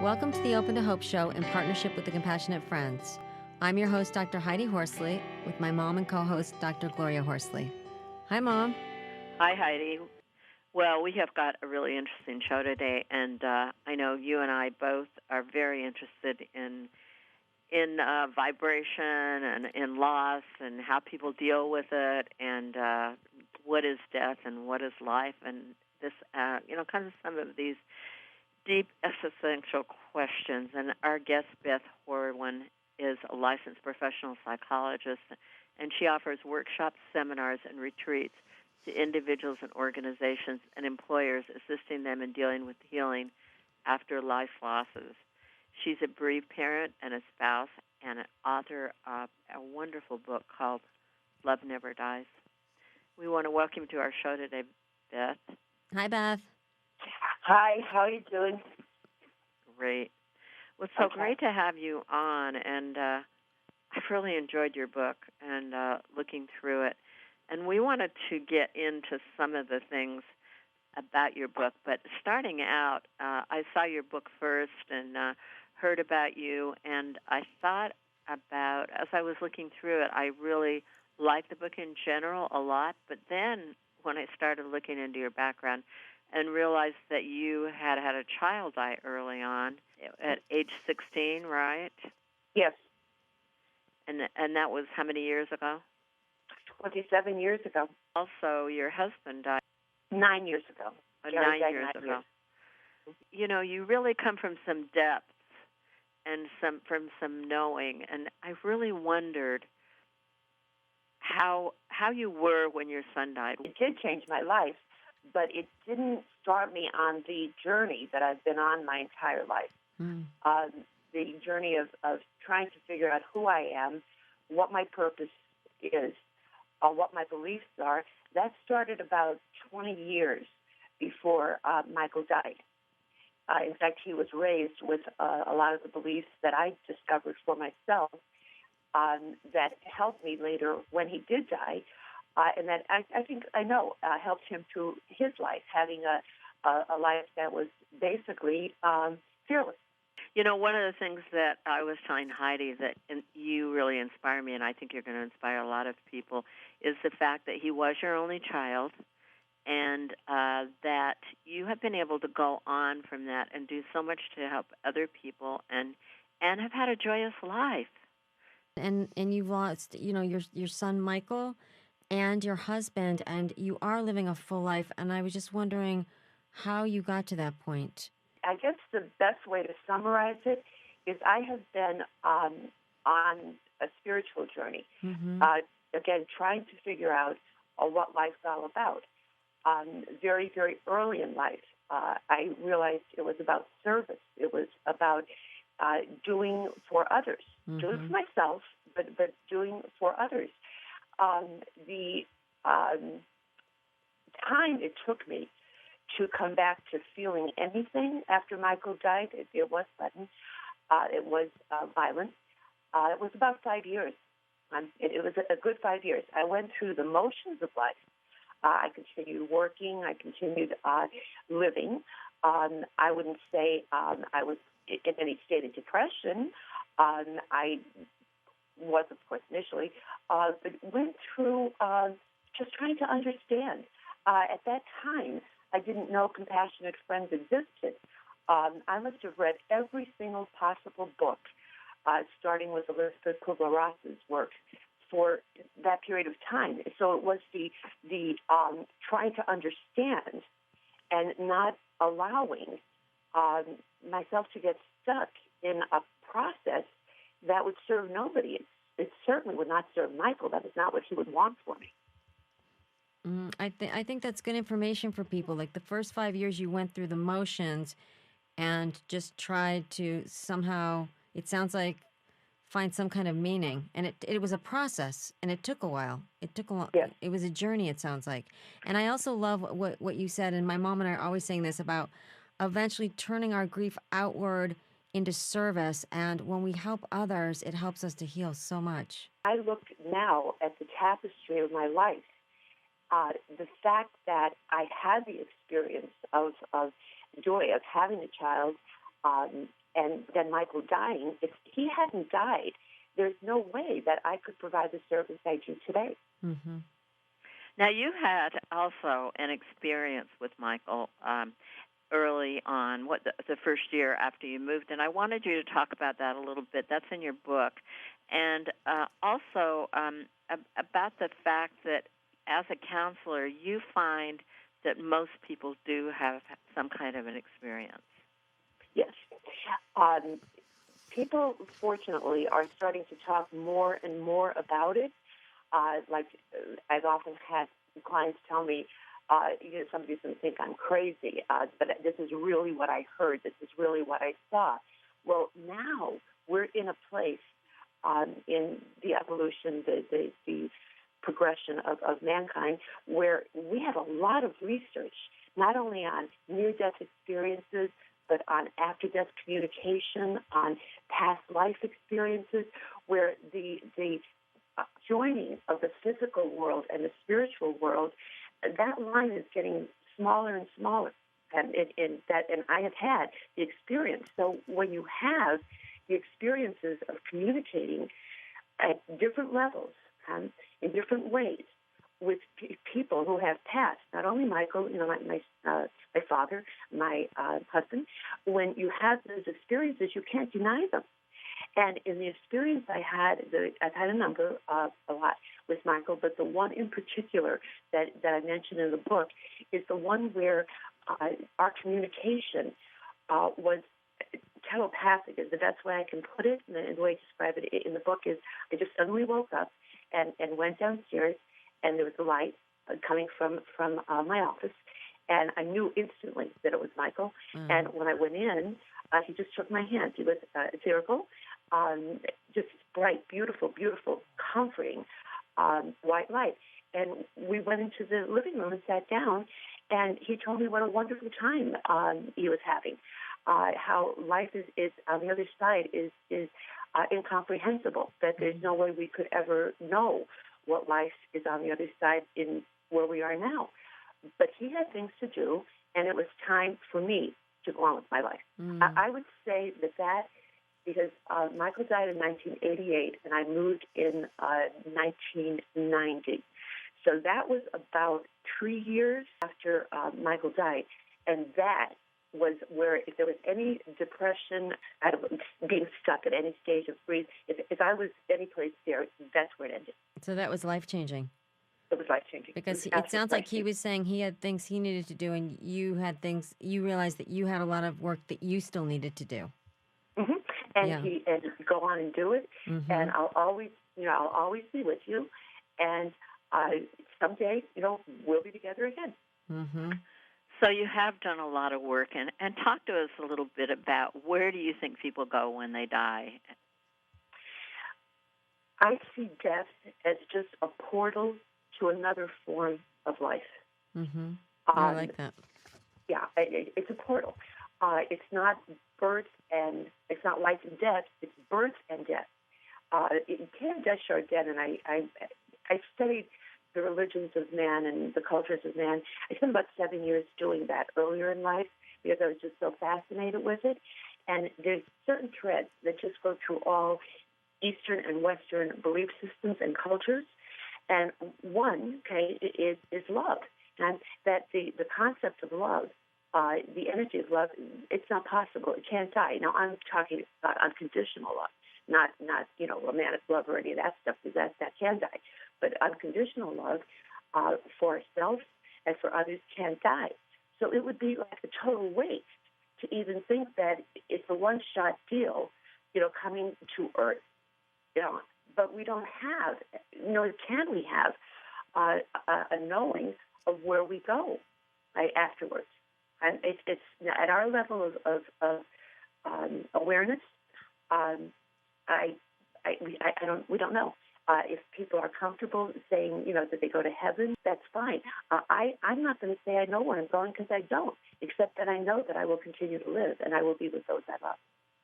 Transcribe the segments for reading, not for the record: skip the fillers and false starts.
Welcome to the Open to Hope Show in partnership with the Compassionate Friends. I'm your host, Dr. Heidi Horsley, with my mom and co-host, Dr. Gloria Horsley. Hi, Mom. Hi, Heidi. Well, we have got a really interesting show today, and I know you and I both are very interested in vibration and in loss and how people deal with it, and what is death and what is life, and this, kind of some of these deep existential questions. And our guest, Beth Horwin, is a licensed professional psychologist, and she offers workshops, seminars, and retreats to individuals and organizations and employers, assisting them in dealing with healing after life losses. She's a bereaved parent and a spouse and an author of a wonderful book called Love Never Dies. We want to welcome you to our show today, Beth. Hi, Beth. Hi, how are you doing? Great. Well, it's so great to have you on, and I've really enjoyed your book and looking through it. And we wanted to get into some of the things about your book, but starting out, I saw your book first and heard about you, and I thought about, as I was looking through it, I really liked the book in general a lot, but then when I started looking into your background and realized that you had had a child die early on at age 16, right? Yes. And that was how many years ago? 27 years ago. Also, your husband died 9 years ago. 9 years ago. You know, you really come from some depth and from some knowing, and I really wondered how you were when your son died. It did change my life, but it didn't start me on the journey that I've been on my entire life. The journey of trying to figure out who I am, what my purpose is, what my beliefs are. That started about 20 years before Michael died. In fact, he was raised with a lot of the beliefs that I discovered for myself that helped me later when he did die, and that I think I know helped him through his life, having a life that was basically fearless. You know, one of the things that I was telling Heidi that you really inspire me, and I think you're going to inspire a lot of people, is the fact that he was your only child, and that you have been able to go on from that and do so much to help other people and have had a joyous life. And you've lost, your son Michael and your husband, and you are living a full life. And I was just wondering how you got to that point. I guess the best way to summarize it is I have been on a spiritual journey, again, trying to figure out what life's all about. Very, very early in life, I realized it was about service. It was about doing for others, doing for myself, but doing for others. The time it took me to come back to feeling anything after Michael died, it was sudden. It was violent. It was about 5 years. It was a good 5 years. I went through the motions of life. I continued working. I continued living. I wouldn't say I was in any state of depression. I was, of course, initially, but went through just trying to understand. At that time, I didn't know Compassionate Friends existed. I must have read every single possible book, starting with Elizabeth Kubler-Ross's work, for that period of time. So it was the trying to understand and not allowing myself to get stuck in a process that would serve nobody. It certainly would not serve Michael. That is not what he would want for me. I think that's good information for people. Like the first 5 years you went through the motions and just tried to somehow, it sounds like, find some kind of meaning. And it was a process, and it took a while. It took a long, Yes. It was a journey, it sounds like. And I also love what you said, and my mom and I are always saying this about eventually turning our grief outward into service. And when we help others, it helps us to heal so much. I look now at the tapestry of my life. The fact that I had the experience of joy of having a child And then Michael dying, if he hadn't died, there's no way that I could provide the service I do today. Mm-hmm. Now, you had also an experience with Michael early on, the first year after you moved, and I wanted you to talk about that a little bit. That's in your book. And also about the fact that as a counselor, you find that most people do have some kind of an experience. Yes. People, fortunately, are starting to talk more and more about it. I've often had clients tell me, somebody's going to think I'm crazy, but this is really what I heard. This is really what I saw. Well, now we're in a place in the evolution, the progression of mankind, where we have a lot of research, not only on near-death experiences, but on after-death communication, on past life experiences, where the joining of the physical world and the spiritual world, that line is getting smaller and smaller. And I have had the experience. So when you have the experiences of communicating at different levels, in different ways, with people who have passed, not only Michael, my father, my husband, when you have those experiences, you can't deny them. And in the experience I've had a number, a lot with Michael, but the one in particular that I mentioned in the book is the one where our communication was telepathic, is the best way I can put it. And the way I describe it in the book is I just suddenly woke up and went downstairs, and there was a light coming from my office, and I knew instantly that it was Michael. Mm. And when I went in, he just shook my hand. He was ethereal, just bright, beautiful, beautiful, comforting white light. And we went into the living room and sat down, and he told me what a wonderful time he was having, how life is on the other side is incomprehensible, that there's no way we could ever know what life is on the other side in where we are now. But he had things to do, and it was time for me to go on with my life. Mm. I would say that because Michael died in 1988, and I moved in 1990. So that was about 3 years after Michael died, and that was where, if there was any depression, out of being stuck at any stage of grief, if I was any place there, that's where it ended. So that was life-changing. It was life-changing. Because it sounds like he was saying he had things he needed to do, and you had things, you realized that you had a lot of work that you still needed to do. Mm-hmm. And and go on and do it, mm-hmm. and I'll always be with you, and someday, we'll be together again. Mm-hmm. So you have done a lot of work, and talk to us a little bit about where do you think people go when they die? I see death as just a portal to another form of life. Mm-hmm. I like that. Yeah, it's a portal. It's not birth and it's not life and death. It's birth and death. You can't discharge death, and I studied the religions of man and the cultures of man. I spent about 7 years doing that earlier in life because I was just so fascinated with it. And there's certain threads that just go through all Eastern and Western belief systems and cultures. And one, is love. And that the concept of love, the energy of love, it's not possible. It can't die. Now, I'm talking about unconditional love, not romantic love or any of that stuff, because that can die. But unconditional love for ourselves and for others can't die. So it would be like a total waste to even think that it's a one-shot deal, coming to Earth. But we don't have, can we have a knowing of where we go afterwards? And it's at our level of awareness. We don't know. If people are comfortable saying, that they go to heaven, that's fine. I'm not going to say I know where I'm going, because I don't, except that I know that I will continue to live and I will be with those I love.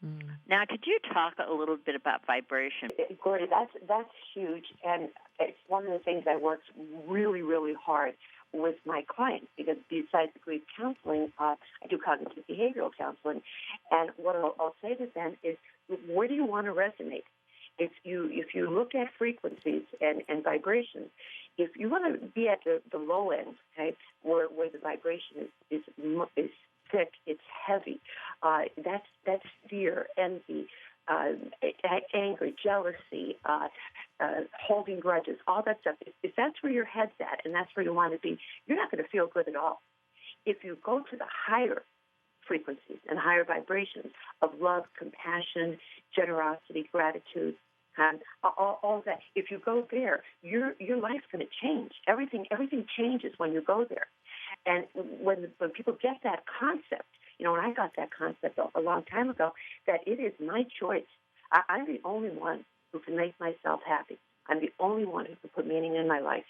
Mm. Now, could you talk a little bit about vibration? Gloria, that's huge, and it's one of the things I worked really, really hard with my clients, because besides grief counseling, I do cognitive behavioral counseling. And what I'll say to them is, where do you want to resonate? If you look at frequencies and vibrations, if you want to be at the low end, okay, where the vibration is thick, it's heavy, that's fear, envy, anger, jealousy, holding grudges, all that stuff. If that's where your head's at and that's where you want to be, you're not going to feel good at all. If you go to the higher frequencies and higher vibrations of love, compassion, generosity, gratitude, all that, if you go there, your life's going to change. Everything changes when you go there. And when people get that concept, when I got that concept a long time ago, that it is my choice. I'm the only one who can make myself happy. I'm the only one who can put meaning in my life.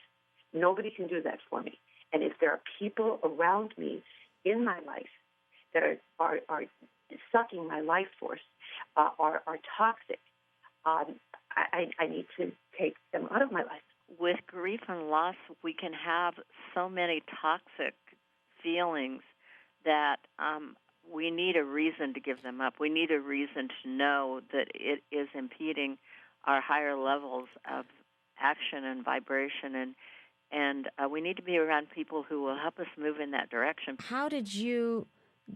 Nobody can do that for me. And if there are people around me in my life that are sucking my life force, are toxic, I need to take them out of my life. With grief and loss, we can have so many toxic feelings that we need a reason to give them up. We need a reason to know that it is impeding our higher levels of action and vibration, and we need to be around people who will help us move in that direction. How did you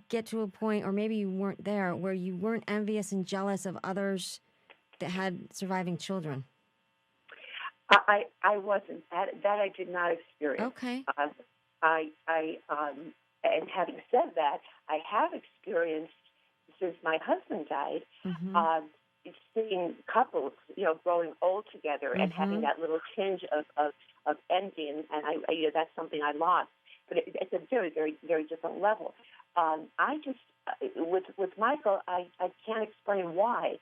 get to a point, or maybe you weren't there, where you weren't envious and jealous of others that had surviving children? I wasn't. That I did not experience. Okay. And having said that, I have experienced, since my husband died, seeing couples, growing old together and having that little tinge of envy, and that's something I lost. But it's a very, very, very different level. I just, with Michael, I can't explain why.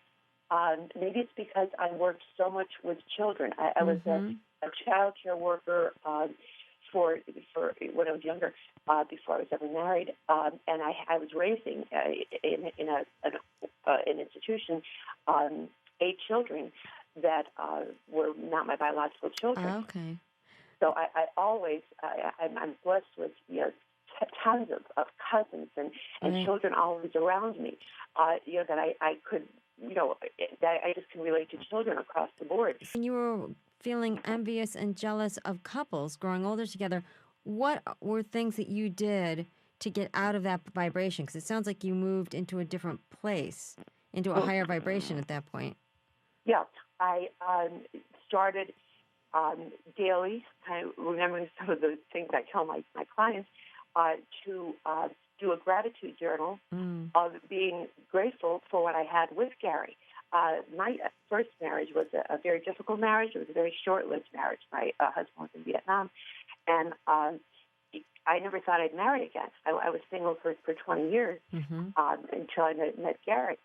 Maybe it's because I worked so much with children. I was a child care worker for when I was younger, before I was ever married, and I was raising in an institution 8 children that were not my biological children. Oh, okay. So I always I'm blessed with tons of cousins and children always around me. That I could. That I just can relate to children across the board. When you were feeling envious and jealous of couples growing older together, what were things that you did to get out of that vibration? Because it sounds like you moved into a different place, into a higher vibration at that point. Yeah, I started daily, kind of remembering some of the things I tell my clients, to do a gratitude journal of being grateful for what I had with Gary. My first marriage was a very difficult marriage. It was a very short-lived marriage. My husband was in Vietnam, and I never thought I'd marry again. I was single for 20 years until I met Gary.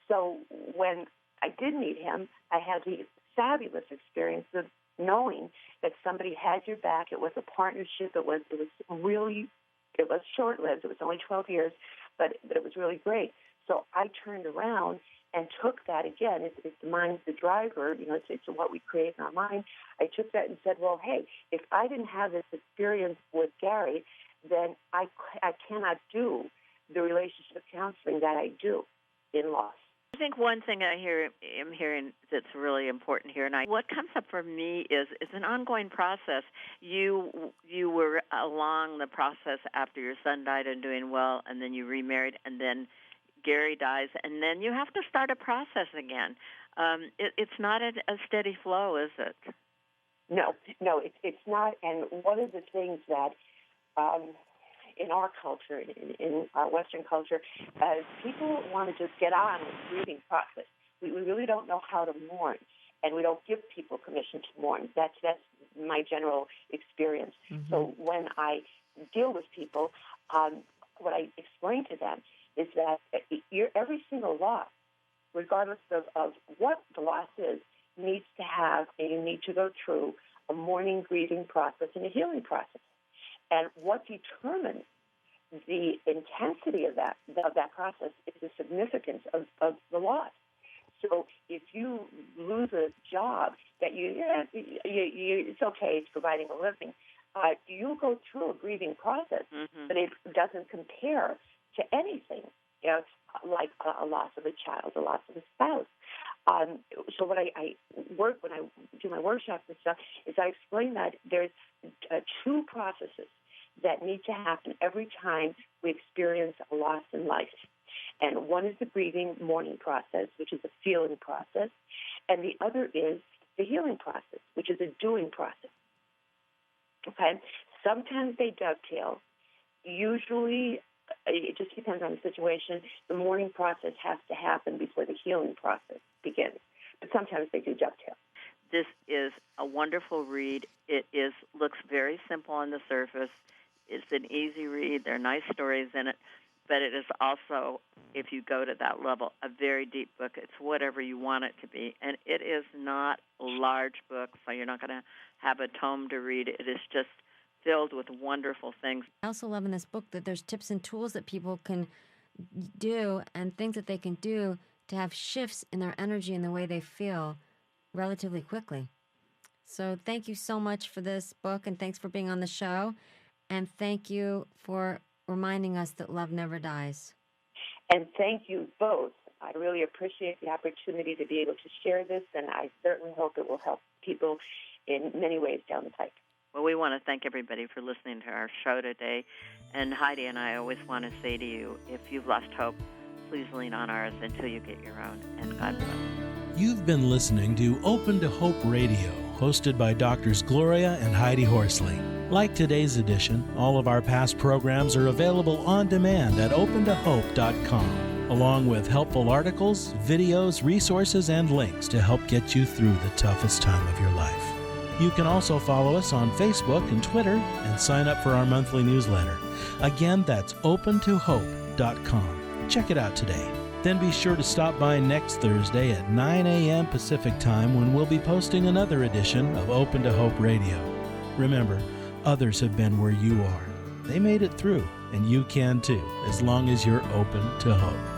So when I did meet him, I had the fabulous experience of knowing that somebody had your back. It was a partnership. It was short-lived. It was only 12 years, but it was really great. So I turned around and took that again. It's the mind's the driver. It's what we create in our mind. I took that and said, well, hey, if I didn't have this experience with Gary, then I cannot do the relationship counseling that I do in loss. I think one thing I'm hearing that's really important here, and what comes up for me is an ongoing process. You were along the process after your son died and doing well, and then you remarried, and then Gary dies, and then you have to start a process again. It's not a steady flow, is it? No, it's not. And one of the things that in our culture, in our Western culture, people want to just get on with the grieving process. We really don't know how to mourn, and we don't give people permission to mourn. That's my general experience. So when I deal with people, what I explain to them is that every single loss, regardless of what the loss is, needs to have, and you need to go through a mourning, grieving process and a healing process. And what determines the intensity of that process is the significance of the loss. So if you lose a job that it's okay, it's providing a living, you go through a grieving process, Mm-hmm. but it doesn't compare to anything, you know, like a loss of a child, a loss of a spouse. So what I work when I do my workshops and stuff is I explain that there's two processes that need to happen every time we experience a loss in life. And one is the grieving mourning process, which is a feeling process, and the other is the healing process, which is a doing process. Okay? Sometimes they dovetail. Usually, it just depends on the situation. The mourning process has to happen before the healing process begins. But sometimes they do dovetail. This is a wonderful read. It looks very simple on the surface. It's an easy read. There are nice stories in it. But it is also, if you go to that level, a very deep book. It's whatever you want it to be. And it is not a large book, so you're not going to have a tome to read. It is just filled with wonderful things. I also love in this book that there's tips and tools that people can do and things that they can do to have shifts in their energy and the way they feel relatively quickly. So thank you so much for this book, and thanks for being on the show. And thank you for reminding us that love never dies. And thank you both. I really appreciate the opportunity to be able to share this, and I certainly hope it will help people in many ways down the pike. Well, we want to thank everybody for listening to our show today. And Heidi and I always want to say to you, if you've lost hope, please lean on ours until you get your own. And God bless. You've been listening to Open to Hope Radio, hosted by Doctors Gloria and Heidi Horsley. Like today's edition, all of our past programs are available on demand at opentohope.com, along with helpful articles, videos, resources, and links to help get you through the toughest time of your life. You can also follow us on Facebook and Twitter and sign up for our monthly newsletter. Again, that's opentohope.com. Check it out today. Then be sure to stop by next Thursday at 9 a.m. Pacific Time when we'll be posting another edition of Open to Hope Radio. Remember, others have been where you are. They made it through, and you can too, as long as you're open to hope.